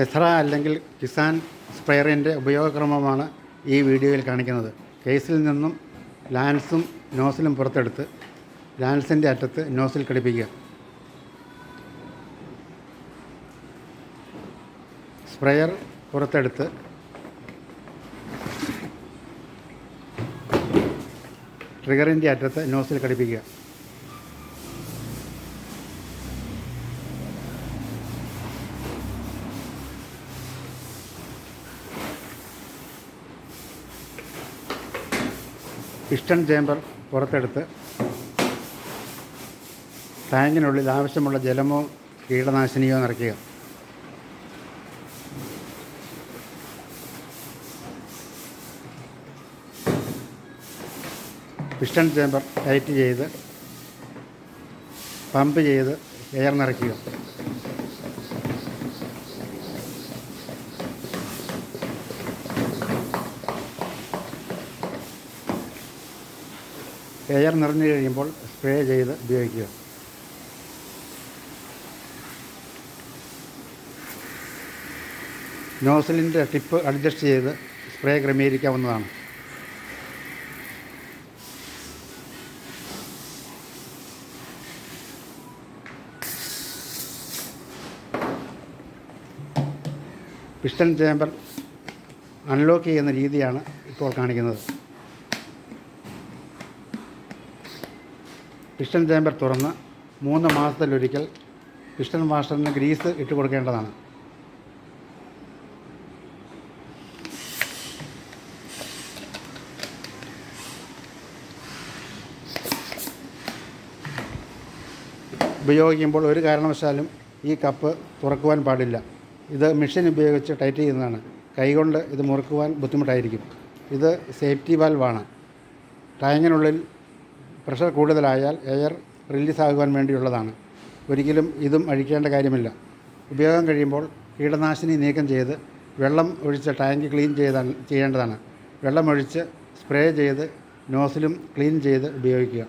എസ്ര അല്ലെങ്കിൽ കിസാൻ സ്പ്രെയറിൻ്റെ ഉപയോഗക്രമമാണ് ഈ വീഡിയോയിൽ കാണിക്കുന്നത്. കേസിൽ നിന്നും ലാൻസും നോസിലും പുറത്തെടുത്ത് ലാൻസിൻ്റെ അറ്റത്ത് നോസിൽ ഘടിപ്പിക്കുക. സ്പ്രെയർ പുറത്തെടുത്ത് ട്രിഗറിൻ്റെ അറ്റത്ത് നോസിൽ ഘടിപ്പിക്കുക. പിസ്റ്റൺ ചേമ്പർ പുറത്തെടുത്ത് ടാങ്കിനുള്ളിൽ ആവശ്യമുള്ള ജലമോ കീടനാശിനിയോ നിറയ്ക്കുക. പിസ്റ്റൺ ചേമ്പർ ടൈറ്റ് ചെയ്ത് പമ്പ് ചെയ്ത് എയർ നിറയ്ക്കുക. എയർ നിറഞ്ഞു കഴിയുമ്പോൾ സ്പ്രേ ചെയ്ത് ഉപയോഗിക്കുക. നോസിലിൻ്റെ ടിപ്പ് അഡ്ജസ്റ്റ് ചെയ്ത് സ്പ്രേ ക്രമീകരിക്കാവുന്നതാണ്. പിസ്റ്റൺ ചേമ്പർ അൺലോക്ക് ചെയ്യുന്ന രീതിയാണ് ഇപ്പോൾ കാണിക്കുന്നത്. പിസ്റ്റൺ ചേമ്പർ തുറന്ന് 3 മാസത്തിലൊരിക്കൽ പിസ്റ്റൺ വാഷറിന് ഗ്രീസ് ഇട്ട് കൊടുക്കേണ്ടതാണ്. ഉപയോഗിക്കുമ്പോൾ ഒരു കാരണവശാലും ഈ കപ്പ് തുറക്കുവാൻ പാടില്ല. ഇത് മെഷീൻ ഉപയോഗിച്ച് ടൈറ്റ് ചെയ്യുന്നതാണ്. കൈകൊണ്ട് ഇത് മുറുക്കുവാൻ ബുദ്ധിമുട്ടായിരിക്കും. ഇത് സേഫ്റ്റി വാൽവാണ്. ടാങ്കിനുള്ളിൽ പ്രഷർ കൂടുതലായാൽ എയർ റിലീസാകുവാൻ വേണ്ടിയുള്ളതാണ്. ഒരിക്കലും ഇതും അഴിക്കേണ്ട കാര്യമില്ല. ഉപയോഗം കഴിയുമ്പോൾ കീടനാശിനി നീക്കം ചെയ്ത് വെള്ളം ഒഴിച്ച് ടാങ്ക് ക്ലീൻ ചെയ്യേണ്ടതാണ്. വെള്ളമൊഴിച്ച് സ്പ്രേ ചെയ്ത് നോസിലും ക്ലീൻ ചെയ്ത് ഉപയോഗിക്കുക.